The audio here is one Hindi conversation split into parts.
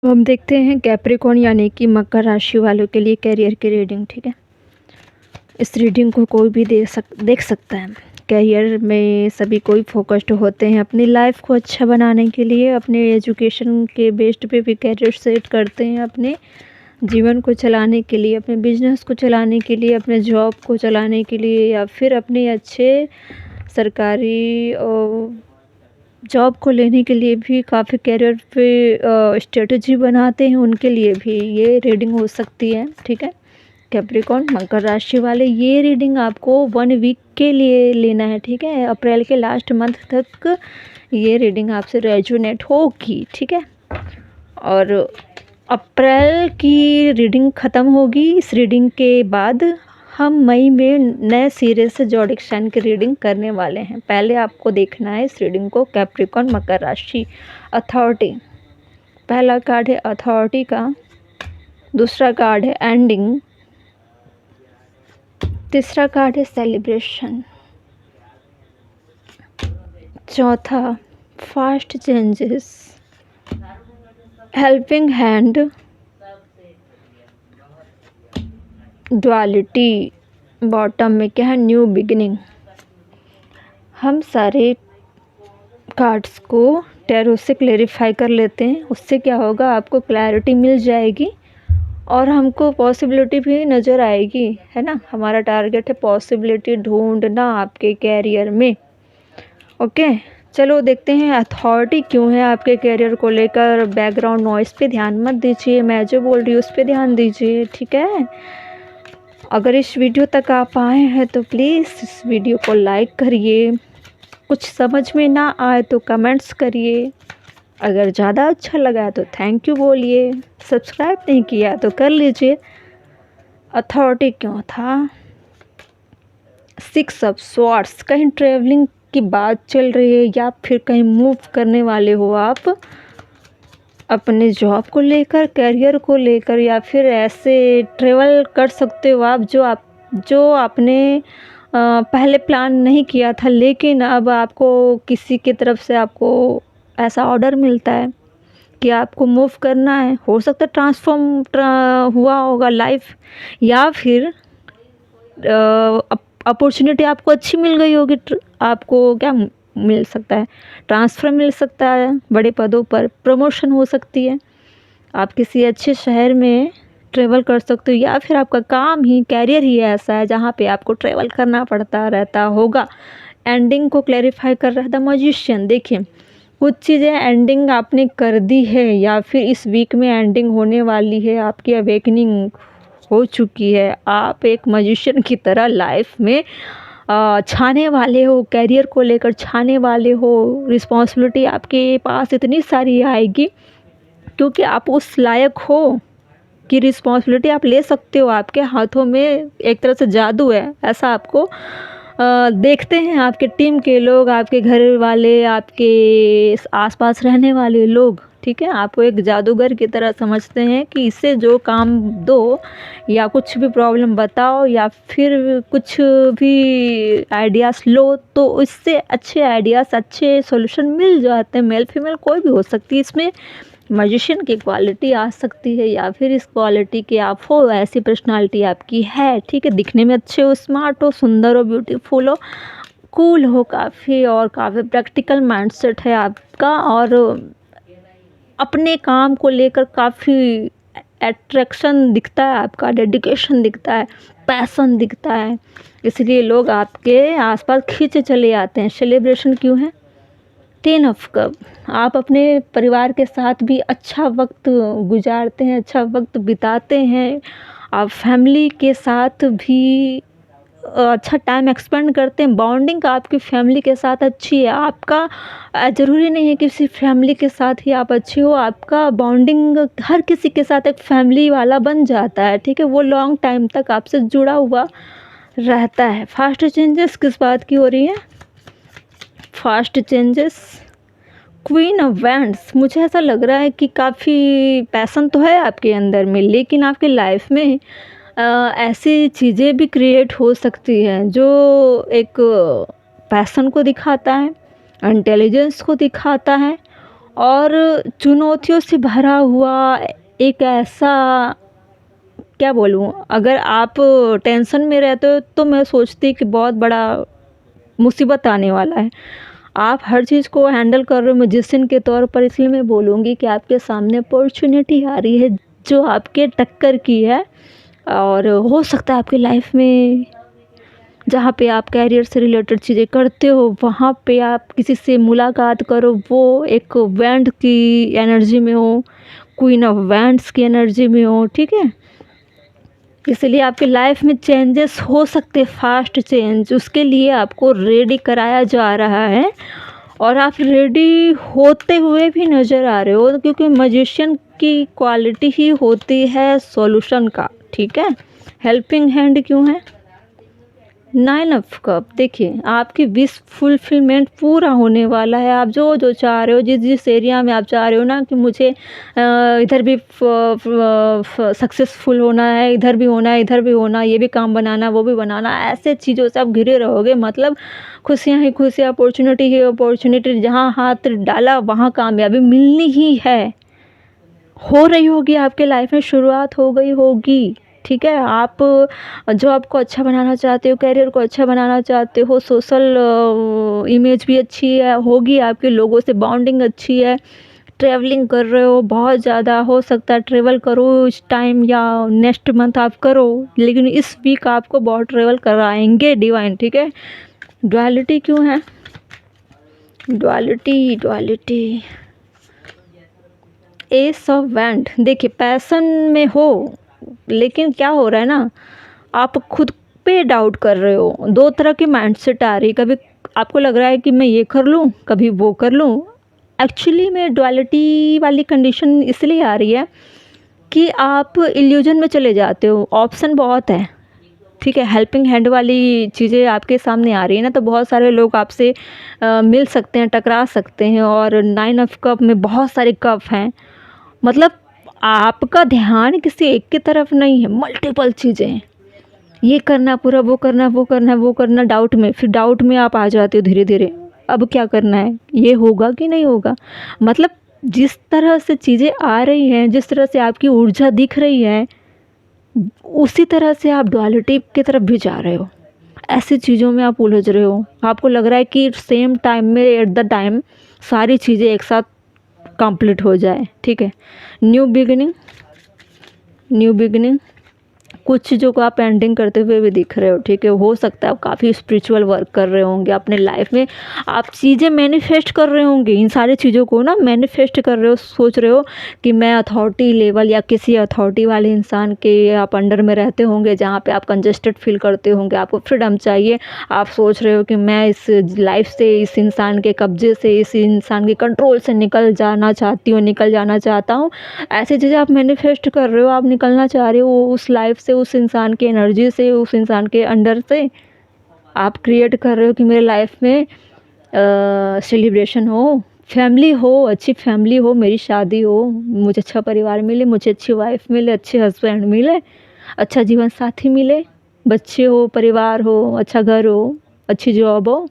तो हम देखते हैं कैप्रिकॉर्न यानी कि मकर राशि वालों के लिए करियर की रीडिंग। ठीक है, इस रीडिंग को कोई भी देख सकता है। करियर में सभी कोई फोकस्ड होते हैं अपनी लाइफ को अच्छा बनाने के लिए, अपने एजुकेशन के बेस्ड पे भी करियर सेट करते हैं, अपने जीवन को चलाने के लिए, अपने बिजनेस को चलाने के लिए, अपने जॉब को चलाने के लिए, या फिर अपने अच्छे सरकारी जॉब को लेने के लिए भी काफ़ी करियर पे स्ट्रेटजी बनाते हैं। उनके लिए भी ये रीडिंग हो सकती है। ठीक है, कैप्रिकॉर्न मकर राशि वाले, ये रीडिंग आपको 1 वीक के लिए लेना है। ठीक है, अप्रैल के लास्ट मंथ तक ये रीडिंग आपसे रेजोनेट होगी। ठीक है, और अप्रैल की रीडिंग ख़त्म होगी। इस रीडिंग के बाद हम मई में नए सिरे से ज़ोडिएक साइन की रीडिंग करने वाले हैं। पहले आपको देखना है इस रीडिंग को कैप्रिकॉर्न मकर राशि। अथॉरिटी, पहला कार्ड है अथॉरिटी का, दूसरा कार्ड है एंडिंग, तीसरा कार्ड है सेलिब्रेशन, चौथा fast changes, helping hand, duality, bottom में क्या है, न्यू बिगिनिंग। हम सारे कार्ड्स को टैरो से क्लेरिफाई कर लेते हैं, उससे क्या होगा, आपको क्लैरिटी मिल जाएगी और हमको पॉसिबिलिटी भी नज़र आएगी, है ना। हमारा टारगेट है पॉसिबिलिटी ढूंढना आपके कैरियर में। ओके, चलो देखते हैं अथॉरिटी क्यों है आपके कैरियर को लेकर। बैकग्राउंड नॉइस पे ध्यान मत दीजिए, मैं जो बोल रही हूँ उस पर ध्यान दीजिए। ठीक है, अगर इस वीडियो तक आप आए हैं तो प्लीज़ इस वीडियो को लाइक करिए, कुछ समझ में ना आए तो कमेंट्स करिए, अगर ज़्यादा अच्छा लगा तो थैंक यू बोलिए, सब्सक्राइब नहीं किया तो कर लीजिए। अथॉरिटी क्यों था, 6 ऑफ स्वॉर्ड्स, कहीं ट्रैवलिंग की बात चल रही है या फिर कहीं मूव करने वाले हो आप अपने जॉब को लेकर, करियर को लेकर, या फिर ऐसे ट्रेवल कर सकते हो आप जो आपने पहले प्लान नहीं किया था, लेकिन अब आपको किसी की तरफ से आपको ऐसा ऑर्डर मिलता है कि आपको मूव करना है। हो सकता है ट्रांसफॉर्म हुआ होगा लाइफ, या फिर अपॉर्चुनिटी आपको अच्छी मिल गई होगी। आपको क्या मिल सकता है, ट्रांसफ़र मिल सकता है, बड़े पदों पर प्रमोशन हो सकती है, आप किसी अच्छे शहर में ट्रैवल कर सकते हो, या फिर आपका काम ही, कैरियर ही ऐसा है जहाँ पे आपको ट्रैवल करना पड़ता रहता होगा। एंडिंग को क्लैरिफाई कर रहा था मैजिशियन। देखिए, कुछ चीज़ें एंडिंग आपने कर दी है या फिर इस वीक में एंडिंग होने वाली है, आपकी अवेकनिंग हो चुकी है। आप एक मैजिशियन की तरह लाइफ में छाने वाले हो, करियर को लेकर छाने वाले हो। रिस्पॉन्सिबिलिटी आपके पास इतनी सारी आएगी क्योंकि आप उस लायक हो कि रिस्पॉन्सिबिलिटी आप ले सकते हो। आपके हाथों में एक तरह से जादू है, ऐसा आपको देखते हैं आपके टीम के लोग, आपके घर वाले, आपके आसपास रहने वाले लोग। ठीक है, आपको एक जादूगर की तरह समझते हैं कि इससे जो काम दो या कुछ भी प्रॉब्लम बताओ या फिर कुछ भी आइडियाज़ लो, तो इससे अच्छे आइडियाज़, अच्छे सॉल्यूशन मिल जाते हैं। मेल फीमेल कोई भी हो सकती है, इसमें मैजिशियन की क्वालिटी आ सकती है, या फिर इस क्वालिटी के आप हो, ऐसी पर्सनालिटी आपकी है। ठीक है, दिखने में अच्छे हो, स्मार्ट हो, सुंदर हो, ब्यूटीफुल हो, कूल हो काफ़ी, और काफ़ी प्रैक्टिकल माइंडसेट है आपका, और अपने काम को लेकर काफ़ी अट्रैक्शन दिखता है आपका, डेडिकेशन दिखता है, पैसन दिखता है, इसलिए लोग आपके आसपास खींचे चले आते हैं। सेलिब्रेशन क्यों है, 10 ऑफ कप, आप अपने परिवार के साथ भी अच्छा वक्त गुजारते हैं, अच्छा वक्त बिताते हैं, आप फैमिली के साथ भी अच्छा टाइम एक्सपेंड करते हैं। बॉन्डिंग आपकी फैमिली के साथ अच्छी है। आपका ज़रूरी नहीं है कि सिर्फ फैमिली के साथ ही आप अच्छे हो, आपका बॉन्डिंग हर किसी के साथ एक फैमिली वाला बन जाता है। ठीक है, वो लॉन्ग टाइम तक आपसे जुड़ा हुआ रहता है। फास्ट चेंजेस किस बात की हो रही है, fast changes, queen of wands, मुझे ऐसा लग रहा है कि काफ़ी पैसन तो है आपके अंदर में, लेकिन आपकी लाइफ में ऐसी चीज़ें भी क्रिएट हो सकती हैं जो एक पैसन को दिखाता है, इंटेलिजेंस को दिखाता है, और चुनौतियों से भरा हुआ एक ऐसा, क्या बोलूँ, अगर आप टेंशन में रहते हो तो मैं सोचती कि बहुत बड़ा मुसीबत आने वाला है। आप हर चीज़ को हैंडल कर रहे हो मैजिशियन के तौर पर, इसलिए मैं बोलूँगी कि आपके सामने अपॉर्चुनिटी आ रही है जो आपके टक्कर की है। और हो सकता है आपकी लाइफ में जहाँ पे आप कैरियर से रिलेटेड चीज़ें करते हो वहाँ पे आप किसी से मुलाकात करो, वो एक वैंड की एनर्जी में हो, क्वीन ऑफ वैंड्स की एनर्जी में हो, ठीक है। इसलिए आपकी लाइफ में चेंजेस हो सकते, फास्ट चेंज, उसके लिए आपको रेडी कराया जा रहा है और आप रेडी होते हुए भी नज़र आ रहे हो, क्योंकि मैजिशियन की क्वालिटी ही होती है सॉल्यूशन का, ठीक है। हेल्पिंग हैंड क्यों है? 9 ऑफ कप, देखिए आपकी विश फुलफिलमेंट पूरा होने वाला है। आप जो जो चाह रहे हो, जिस जिस एरिया में आप चाह रहे हो ना कि मुझे इधर भी सक्सेसफुल होना है, इधर भी होना है, इधर भी होना है, ये भी काम बनाना, वो भी बनाना, ऐसे चीज़ों से आप घिरे रहोगे, मतलब खुशियाँ ही खुशियाँ, अपॉर्चुनिटी ही अपॉर्चुनिटी, जहाँ हाथ डाला वहाँ कामयाबी मिलनी ही है। हो रही होगी आपके लाइफ में, शुरुआत हो गई होगी, ठीक है। आप जॉब को अच्छा बनाना चाहते हो, करियर को अच्छा बनाना चाहते हो, सोशल इमेज भी अच्छी है होगी आपके, लोगों से बॉन्डिंग अच्छी है, ट्रैवलिंग कर रहे हो बहुत ज़्यादा, हो सकता है ट्रैवल करो इस टाइम या नेक्स्ट मंथ आप करो, लेकिन इस वीक आपको बहुत ट्रैवल कराएंगे डिवाइन, ठीक है। डुअलिटी क्यों है? Duality duality S of wand, देखिए पैशन में हो, लेकिन क्या हो रहा है ना, आप खुद पे डाउट कर रहे हो। दो तरह की माइंडसेट आ रही है, कभी आपको लग रहा है कि मैं ये कर लूँ, कभी वो कर लूँ। एक्चुअली में डुअलिटी वाली कंडीशन इसलिए आ रही है कि आप इल्यूजन में चले जाते हो, ऑप्शन बहुत है, ठीक है। हेल्पिंग हैंड वाली चीज़ें आपके सामने आ रही है ना, तो बहुत सारे लोग आपसे मिल सकते हैं, टकरा सकते हैं। और 9 ऑफ कप में बहुत सारे कप हैं, मतलब आपका ध्यान किसी एक की तरफ नहीं है, मल्टीपल चीज़ें हैं, ये करना पूरा, वो करना, वो करना, वो करना, डाउट में, फिर डाउट में आप आ जाते हो धीरे धीरे, अब क्या करना है, ये होगा कि नहीं होगा। मतलब जिस तरह से चीज़ें आ रही हैं, जिस तरह से आपकी ऊर्जा दिख रही है, उसी तरह से आप डुअलिटी की तरफ भी जा रहे हो, ऐसी चीज़ों में आप उलझ रहे हो। आपको लग रहा है कि सेम टाइम में, एट द टाइम, सारी चीज़ें एक साथ कंप्लीट हो जाए, ठीक है। न्यू बिगिनिंग, न्यू बिगिनिंग, कुछ चीज़ों को आप एंडिंग करते हुए भी दिख रहे हो, ठीक है। हो सकता है आप काफ़ी स्पिरिचुअल वर्क कर रहे होंगे अपने लाइफ में, आप चीज़ें मैनिफेस्ट कर रहे होंगे, इन सारी चीज़ों को ना मैनिफेस्ट कर रहे हो, सोच रहे हो कि मैं अथॉरिटी लेवल या किसी अथॉरिटी वाले इंसान के आप अंडर में रहते होंगे, जहाँ पे आप कंजस्टेड फील करते होंगे, आपको फ्रीडम चाहिए। आप सोच रहे हो कि मैं इस लाइफ से, इस इंसान के कब्जे से, इस इंसान के कंट्रोल से निकल जाना चाहती हूँ, निकल जाना चाहता हूँ। ऐसी चीज़ें आप मैनिफेस्ट कर रहे हो, आप निकलना चाह रहे हो उस लाइफ से, उस इंसान की एनर्जी से, उस इंसान के अंडर से। आप क्रिएट कर रहे हो कि मेरे लाइफ में सेलिब्रेशन हो, फैमिली हो, अच्छी फैमिली हो, मेरी शादी हो, मुझे अच्छा परिवार मिले, मुझे अच्छी वाइफ मिले, अच्छे हस्बैंड मिले, अच्छा जीवन साथी मिले, बच्चे हो, परिवार हो, अच्छा घर हो, अच्छी जॉब हो।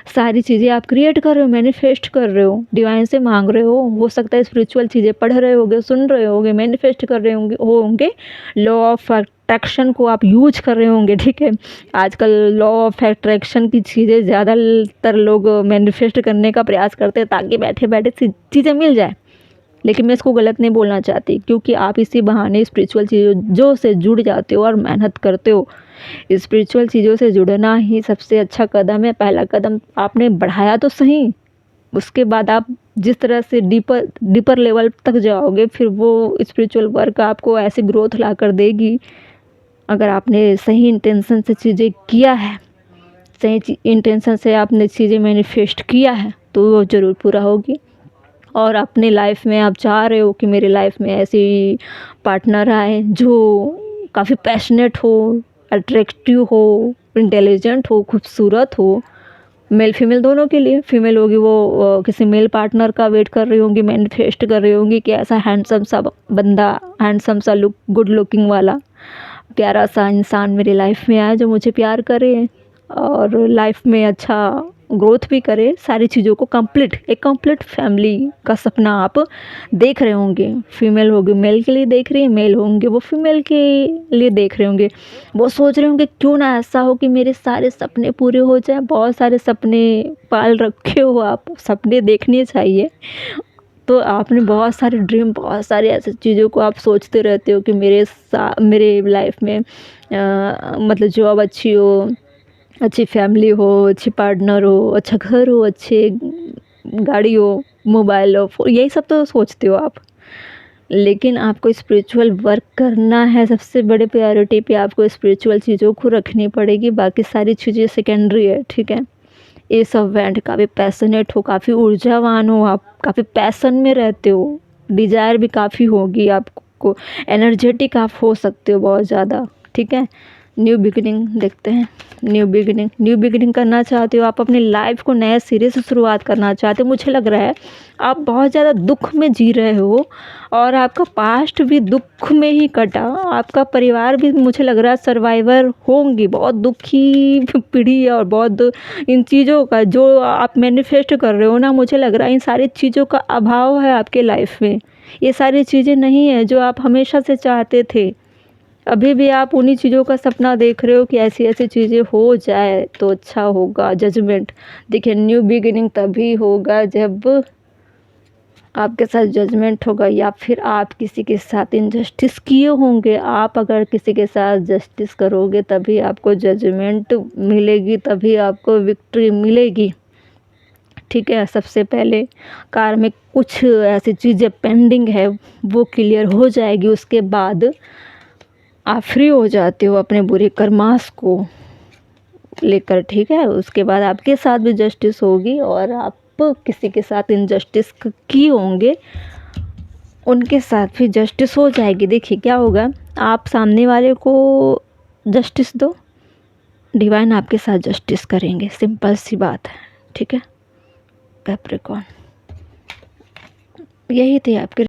सारी चीज़ें आप क्रिएट कर रहे हो, मैनिफेस्ट कर रहे हो, डिवाइन से मांग रहे हो सकता है स्पिरिचुअल चीज़ें पढ़ रहे होगे, सुन रहे होगे, मैनिफेस्ट कर रहे होंगे, लॉ ऑफ अट्रैक्शन को आप यूज कर रहे होंगे, ठीक है। आजकल लॉ ऑफ अट्रैक्शन की चीज़ें ज़्यादातर लोग मैनिफेस्ट करने का प्रयास करते हैं ताकि बैठे बैठे चीज़ें मिल जाए, लेकिन मैं इसको गलत नहीं बोलना चाहती, क्योंकि आप इसी बहाने स्पिरिचुअल चीज़ों से जुड़ जाते हो और मेहनत करते हो। स्पिरिचुअल चीज़ों से जुड़ना ही सबसे अच्छा कदम है, पहला कदम आपने बढ़ाया तो सही, उसके बाद आप जिस तरह से डीपर डीपर लेवल तक जाओगे, फिर वो स्पिरिचुअल वर्क आपको ऐसी ग्रोथ ला कर देगी। अगर आपने सही इंटेंशन से चीज़ें किया है, सही इंटेंशन से आपने चीज़ें मैनिफेस्ट किया है, तो वो ज़रूर पूरा होगी। और अपने लाइफ में आप चाह रहे हो कि मेरे लाइफ में ऐसी पार्टनर आए जो काफ़ी पैशनेट हो, अट्रैक्टिव हो, इंटेलिजेंट हो, खूबसूरत हो, मेल फीमेल दोनों के लिए। फीमेल होगी वो किसी मेल पार्टनर का वेट कर रही होंगी, मैनिफेस्ट कर रही होंगी कि ऐसा हैंडसम सा बंदा, हैंडसम सा लुक, गुड लुकिंग वाला प्यारा सा इंसान मेरी लाइफ में आए जो मुझे प्यार करे और लाइफ में अच्छा ग्रोथ भी करे, सारी चीज़ों को एक कंप्लीट फैमिली का सपना आप देख रहे होंगे। फीमेल होगी मेल के लिए देख रही है, मेल होंगे वो फीमेल के लिए देख रहे होंगे। वो सोच रहे होंगे क्यों ना ऐसा हो कि मेरे सारे सपने पूरे हो जाएं। बहुत सारे सपने पाल रखे हो आप, सपने देखने चाहिए। तो आपने बहुत सारे ड्रीम, बहुत सारी ऐसी चीज़ों को आप सोचते रहते हो कि मेरे लाइफ में मतलब जॉब अच्छी हो, अच्छी फैमिली हो, अच्छी पार्टनर हो, अच्छा घर हो, अच्छे गाड़ी हो, मोबाइल हो, यही सब तो सोचते हो आप। लेकिन आपको स्पिरिचुअल वर्क करना है, सबसे बड़े प्रायोरिटी पे आपको स्पिरिचुअल चीज़ों को रखनी पड़ेगी, बाकी सारी चीज़ें सेकेंडरी है, ठीक है। ये सब बैंड काफ़ी पैशनेट हो, काफ़ी ऊर्जावान हो, आप काफ़ी पैसन में रहते हो, डिज़ायर भी काफ़ी होगी आपको, एनर्जेटिक आप हो सकते हो बहुत ज़्यादा, ठीक है। न्यू बिगिनिंग देखते हैं। न्यू बिगिनिंग करना चाहते हो आप, अपनी लाइफ को नए सिरे से शुरुआत करना चाहते हो। मुझे लग रहा है आप बहुत ज़्यादा दुख में जी रहे हो और आपका पास्ट भी दुख में ही कटा। आपका परिवार भी मुझे लग रहा है सर्वाइवर होंगी, बहुत दुखी पीढ़ी है और बहुत इन चीज़ों का जो आप मैनिफेस्ट कर रहे हो ना, मुझे लग रहा है इन सारी चीज़ों का अभाव है आपके लाइफ में। ये सारी चीज़ें नहीं है जो आप हमेशा से चाहते थे। अभी भी आप उन्हीं चीज़ों का सपना देख रहे हो कि ऐसी ऐसी चीज़ें हो जाए तो अच्छा होगा। जजमेंट देखिए, न्यू बिगिनिंग तभी होगा जब आपके साथ जजमेंट होगा या फिर आप किसी के साथ इनजस्टिस किए होंगे। आप अगर किसी के साथ जस्टिस करोगे तभी आपको जजमेंट मिलेगी, तभी आपको विक्ट्री मिलेगी, ठीक है। सबसे पहले कार में कुछ ऐसी चीज़ें पेंडिंग है वो क्लियर हो जाएगी, उसके बाद आप फ्री हो जाते हो अपने बुरे कर्मास को लेकर, ठीक है। उसके बाद आपके साथ भी जस्टिस होगी और आप किसी के साथ इनजस्टिस किए होंगे उनके साथ भी जस्टिस हो जाएगी। देखिए क्या होगा, आप सामने वाले को जस्टिस दो, डिवाइन आपके साथ जस्टिस करेंगे, सिंपल सी बात है, ठीक है। कैप्रिकॉर्न, यही थे आपके